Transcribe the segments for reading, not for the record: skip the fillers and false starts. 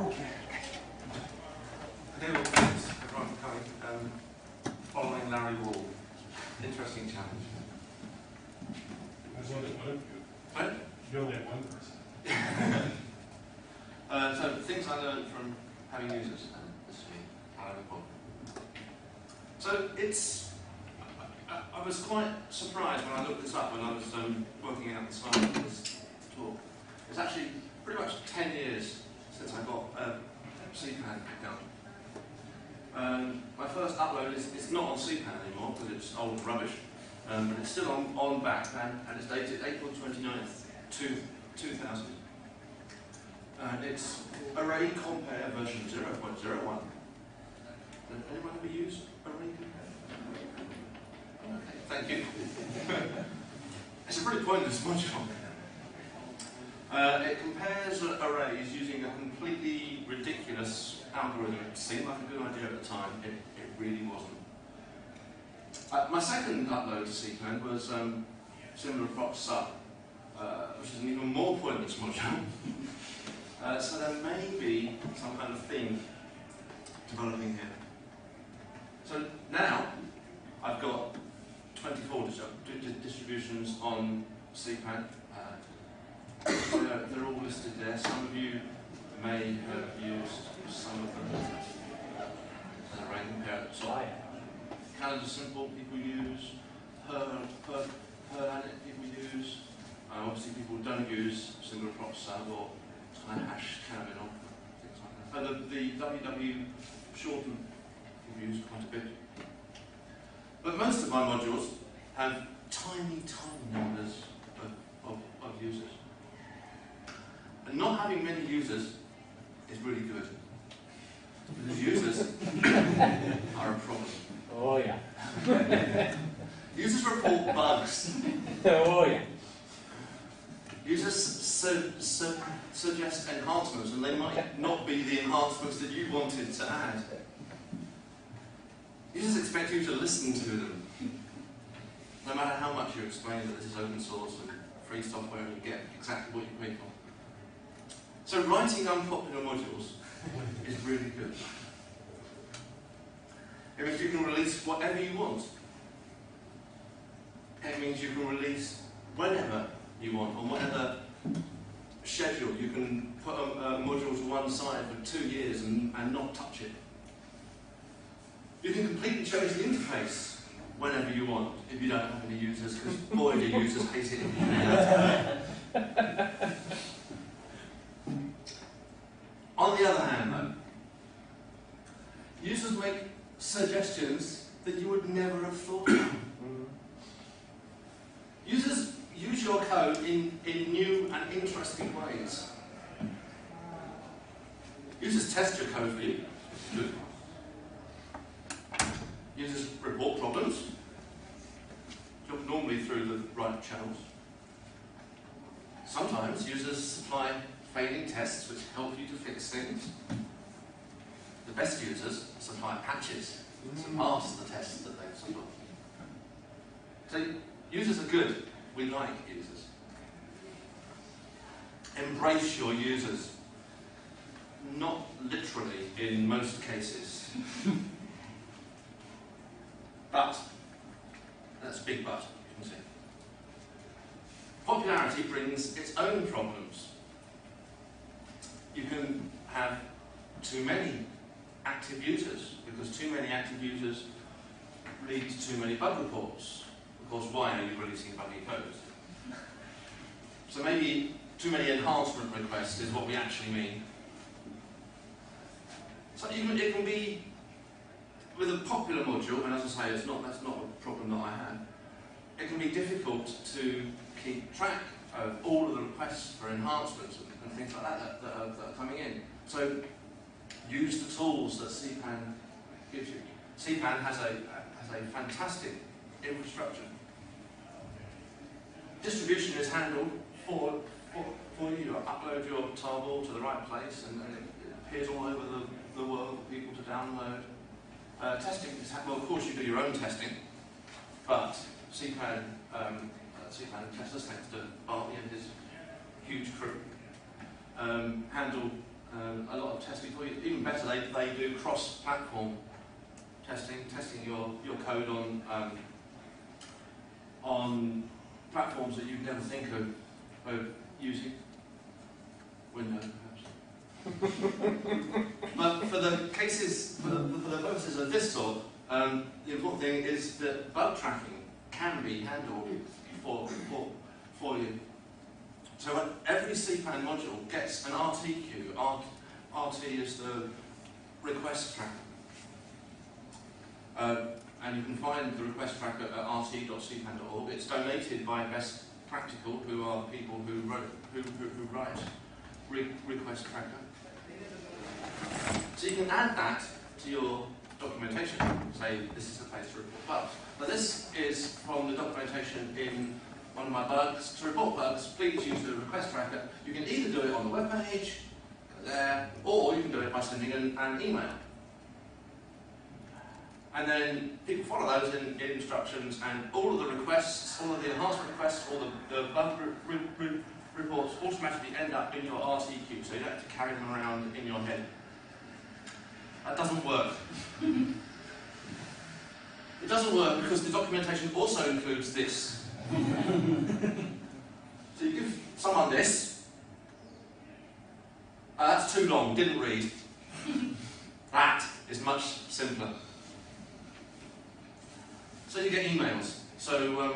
Okay. Neil, thanks everyone for coming. Following Larry Wall. Interesting challenge. There's only one of you. Right? You only have one person. So things I learned from having users, and this is me, Alan McCall. So it's, I was quite surprised when I looked this up when I was working out the slide of this talk. It's actually pretty much 10 years since I got a CPAN account. My first upload is not on CPAN anymore because it's old rubbish, but it's still on back and it's dated April 29th, 2000. And it's Array Compare version 0.01. Did anyone ever use Array Compare? Okay, thank you. It's a pretty pointless module. It compares arrays using a completely ridiculous algorithm. It seemed like a good idea at the time. It really wasn't. My second upload to CPAN was similar prop sub, which is an even more pointless module. So there may be some kind of theme developing here. So now I've got 24 distributions on CPAN. They're all listed there. Some of you may have used some of them. Array Compare at the top. Canada Simple people use. Perl people use. Obviously people don't use single prop sub or hash terminal, things like that. The WW shorten people use quite a bit. But most of my modules have tiny numbers of users. And not having many users is really good. Because users are a problem. Oh yeah. Users report bugs. Oh yeah. Users suggest enhancements, and they might not be the enhancements that you wanted to add. Users expect you to listen to them. No matter how much you explain that this is open source and free software and you get exactly what you pay for. So writing unpopular modules is really good. It means you can release whatever you want. It means you can release whenever you want, on whatever schedule. You can put a module to one side for 2 years and not touch it. You can completely change the interface whenever you want, if you don't have any users, because boy do users hate it. On the other hand though, users make suggestions that you would never have thought of. Users use your code in new and interesting ways. Users test your code for you. Good. Users report problems, normally through the right channels. Sometimes users supply failing tests which help you to fix things. The best users supply patches to pass the tests that they've supplied. So users are good. We like users. Embrace your users. Not literally in most cases. But, that's a big but, you can see. Popularity brings its own problems. You can have too many active users, because too many active users lead to too many bug reports. Of course, why are you releasing buggy code? So maybe too many enhancement requests is what we actually mean. So even it can be with a popular module, and as I say, that's not a problem that I had. It can be difficult to keep track of all of the requests for enhancements and things like that that are coming in. So use the tools that CPAN gives you. CPAN has a fantastic infrastructure. Distribution is handled for you. You upload your tarball to the right place, and it appears all over the world for people to download. Testing is well, of course you do your own testing, but CPAN testers, thanks to Bartley and his huge crew, handle a lot of testing for you. Even better, they do cross-platform testing your code on platforms that you'd never think of using. Windows, perhaps. But for the purposes of this talk, the important thing is that bug tracking can be handled for you. So every CPAN module gets an RT queue. RT is the request tracker. And you can find the request tracker at rt.cpan.org. It's donated by Best Practical, who are the people who write request tracker. So you can add that to your documentation. Say this is the place to report bugs. Now this is from the documentation in one of my bugs. To report bugs, please use the request tracker. You can either do it on the web page, there, or you can do it by sending an email. And then people follow those in instructions, and all of the requests, all of the enhancement requests, all the bug reports automatically end up in your RT queue, so you don't have to carry them around in your head. That doesn't work. It doesn't work because the documentation also includes this. So you give someone this. That's too long, didn't read. That is much simpler. So you get emails. So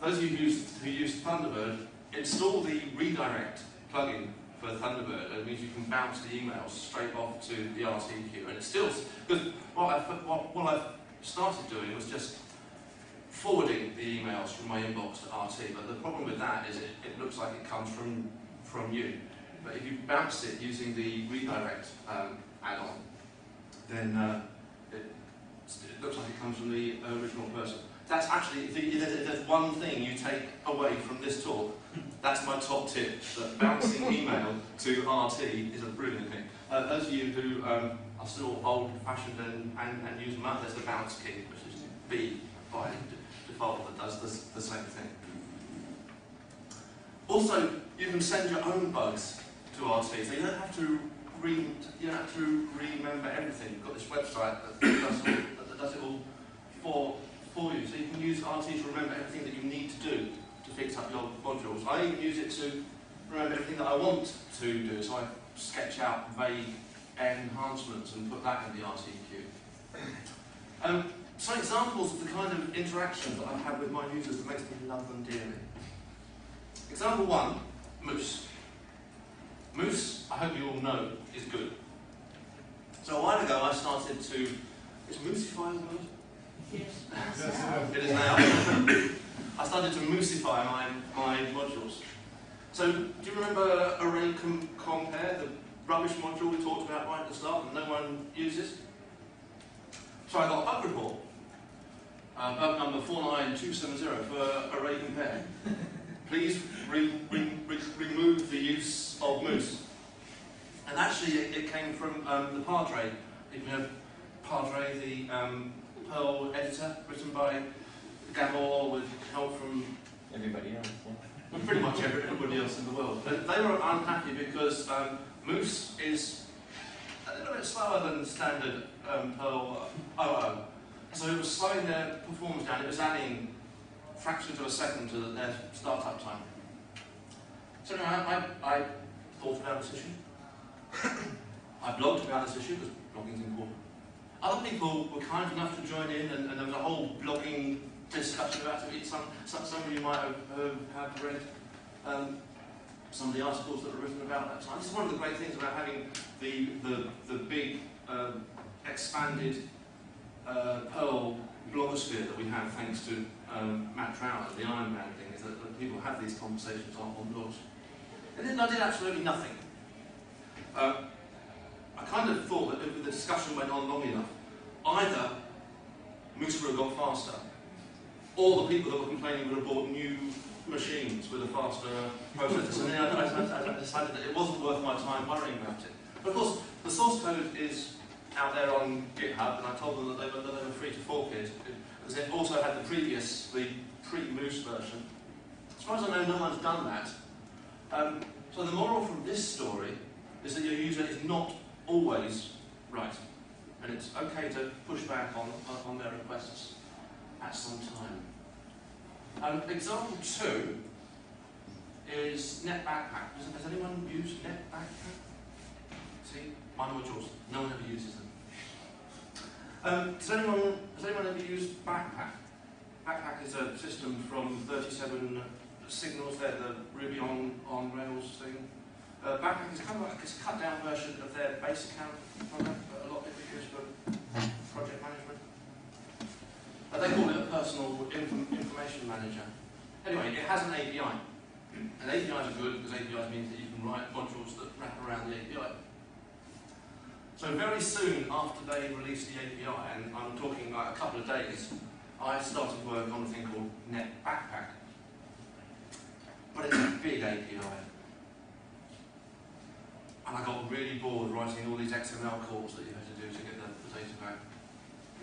those of you who use Thunderbird, install the redirect plugin for Thunderbird. It means you can bounce the emails straight off to the RT queue. And it's still, because what I've started doing was just forwarding the emails from my inbox to RT. But the problem with that is it looks like it comes from you. But if you bounce it using the redirect add-on, then it looks like it comes from the original person. That's actually, if there's one thing you take away from this talk, that's my top tip, that bouncing email to RT is a brilliant thing. Those of you who are still old-fashioned and use Mac, there's the bounce key, which is B by default, that does the same thing. Also, you can send your own bugs to RT, so you don't have to remember everything. You've got this website that does it all for you. So you can use RT to remember everything that you need to do to fix up your modules. I even use it to remember everything that I want to do. So I sketch out vague enhancements and put that in the RT queue. Some examples of the kind of interactions that I have with my users that makes me love them dearly. Example 1, Moose. Moose, I hope you all know, is good. So a while ago I started to... Is Moosify the word? Yes. It is now. I started to Moosify my modules. So, do you remember Array Compare, the rubbish module we talked about right at the start that no one uses? So I got a bug report. Bug number 49270 for Array Compare. Please remove the use of Moose. And actually it came from the Padre. If you know Padre, the Perl editor, written by Gabor with help from Everybody else, yeah. pretty much everybody else in the world. But they were unhappy because Moose is a little bit slower than standard Perl OO. So it was slowing their performance down. It was adding fractions of a second to their startup time. So I thought about this issue. I blogged about this issue because blogging is important. Other people were kind enough to join in, and there was a whole blogging discussion about it. Some of you might have read some of the articles that were written about that time. This is one of the great things about having the big expanded Perl blogosphere that we have thanks to Matt Trout and the Iron Man thing, is that people have these conversations on blogs. And then I did absolutely nothing. I kind of thought that if the discussion went on long enough, either Moose would have got faster, or the people that were complaining would have bought new machines with a faster processor. And then I decided that it wasn't worth my time worrying about it. But of course, the source code is out there on GitHub, and I told them that they were free to fork it, because it also had the pre-Moose version. As far as I know, no one's done that. So the moral from this story is that your user is not always right, and it's okay to push back on their requests at some time. Example 2 is Net Backpack. Has anyone used Net Backpack? See, my modules, no one ever uses them. Has anyone ever used Backpack? Backpack is a system from 37 Signals. They're the Ruby on Rails thing. Backpack is kind of like a cut down version of their base account product, but a lot of people use for project management. They call it a personal information manager. Anyway, it has an API. And APIs are good because APIs means that you can write modules that wrap around the API. So very soon after they released the API, and I'm talking like a couple of days, I started work on a thing called Net Backpack. But it's a big API. And I got really bored writing all these XML calls that you have to do to get the data back.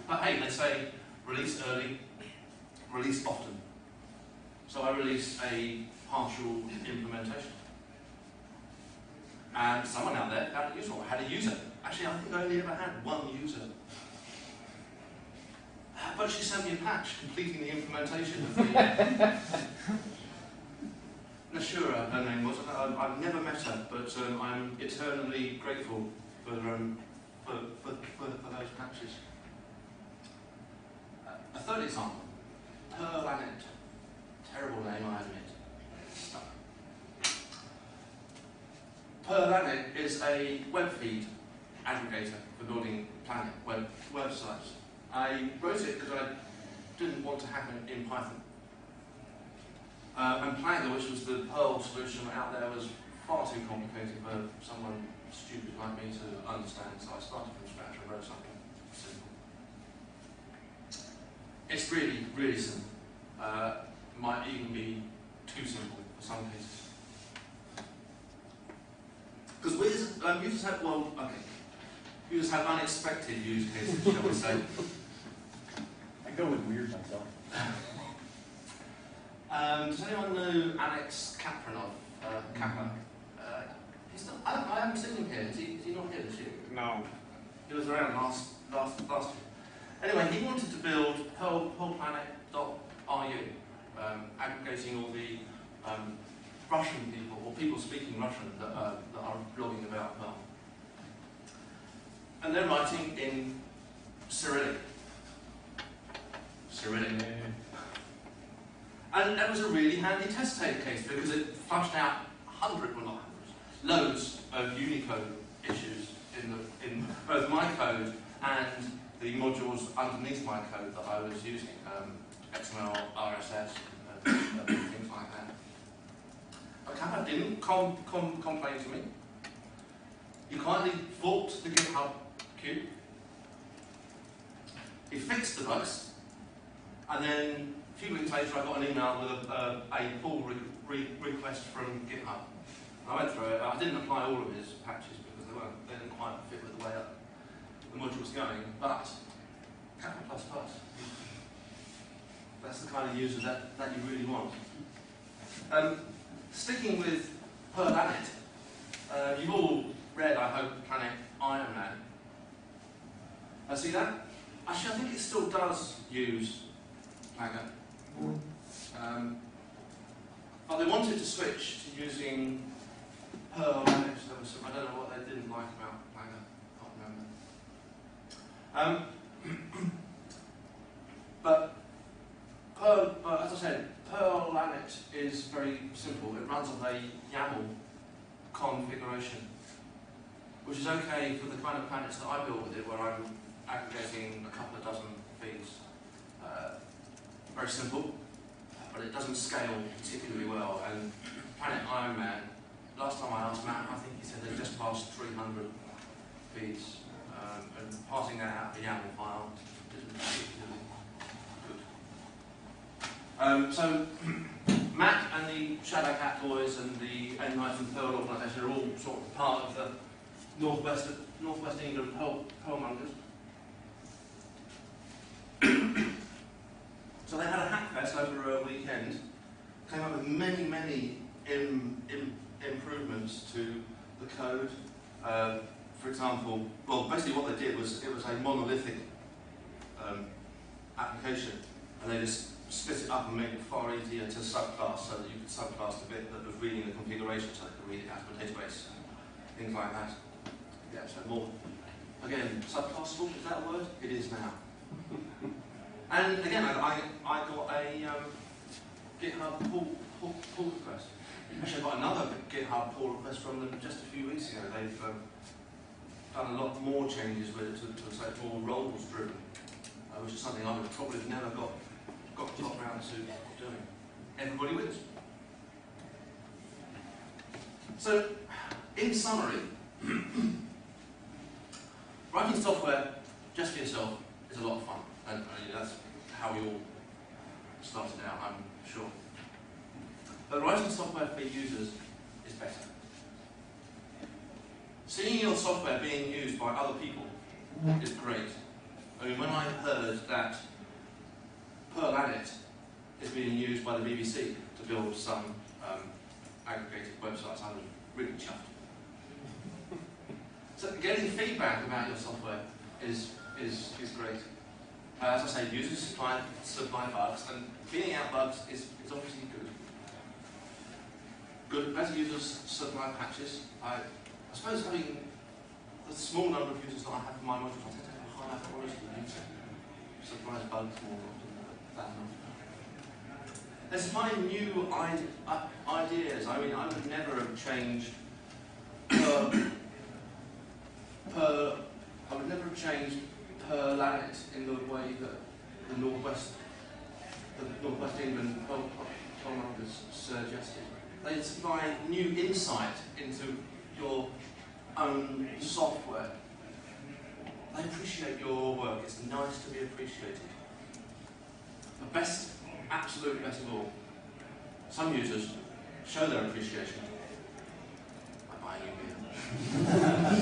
But hey, they say release early, release often. So I released a partial implementation. And someone out there found it useful, had a user. Actually, I think I only ever had one user. But she sent me a patch completing the implementation of the... Nashura, her name was. I've never met her, but I'm eternally grateful for those patches. A third example, Planet. Terrible name, I admit. Stuck. Planet is a web feed aggregator for building Planet websites. I wrote it because I didn't want to happen in Python. And Planet, which was the Perl solution out there, was far too complicated for someone stupid like me to understand, so I started from scratch and wrote something simple. It's really, really simple. Might even be too simple for some cases. Because users have, users have unexpected use cases, shall we say. I go with weird myself. Does anyone know Alex Kapranov? Kappa? He's not, I haven't seen him here. Is he not here this year? No. He was around last year. Anyway, he wanted to build perlplanet.ru, aggregating all the Russian people, or people speaking Russian, that are blogging about Perl. And they're writing in Cyrillic. And that was a really handy test case because it flushed out loads of Unicode issues in both my code and the modules underneath my code that I was using, XML, RSS, and things like that. But Kappa didn't complain to me. He kindly forked the GitHub queue. He fixed the bugs, and then a few weeks later I got an email with a pull request from GitHub. I went through it. I didn't apply all of his patches because they didn't quite fit with the way that the module was going, but Kappa++. That's the kind of user that you really want. Sticking with Planet, you've all read, I hope, Planet Iron Man. See that? Actually, I think it still does use Planet. But they wanted to switch to using Perl. I don't know what they didn't like about Planet. I can't remember. But as I said, Planet is very simple. It runs on a YAML configuration, which is okay for the kind of planets that I build with it, where I'm aggregating a couple of dozen feeds. Very simple, but it doesn't scale particularly well. And Planet Iron Man, last time I asked Matt, I think he said they just passed 300 feeds, and passing that out the YAML file isn't particularly good. So Matt and the Shadowcat boys and the N-Knife and Perl organisation are all sort of part of the Northwest England Perlmongers. So they had a hackfest over a weekend, came up with many improvements to the code, For example, well, basically what they did was it was a monolithic application, and they just split it up and made it far easier to subclass, so that you could subclass the bit that was reading the configuration, so they could read it out of a database, things like that. Yeah, so more. Again, subclassable, is that a word? It is now. And again, I got a GitHub pull request. Actually, I got another GitHub pull request from them just a few weeks ago. They've done a lot more changes with it to say more roles driven, which is something I would probably have never got around to doing. Everybody wins. So, in summary, writing software just for yourself is a lot of fun, and that's how we all started out, I'm sure. But writing software for users is better. Seeing your software being used by other people is great. I mean, when I heard that Perl Edit is being used by the BBC to build some aggregated websites, I was really chuffed. So getting feedback about your software is great. As I say, users supply bugs, and cleaning out bugs is obviously good. Good as users supply patches. I suppose having the small number of users that I have in my module, I tend to have a higher quality user supplies bugs more often than that. Let's find new ideas. I mean, I would never have changed Perl Edit in the way that the Northwest England pollmarkers suggested. They supply new insight into your own software. They appreciate your work. It's nice to be appreciated. The best, absolute best of all, some users show their appreciation by buying you beer.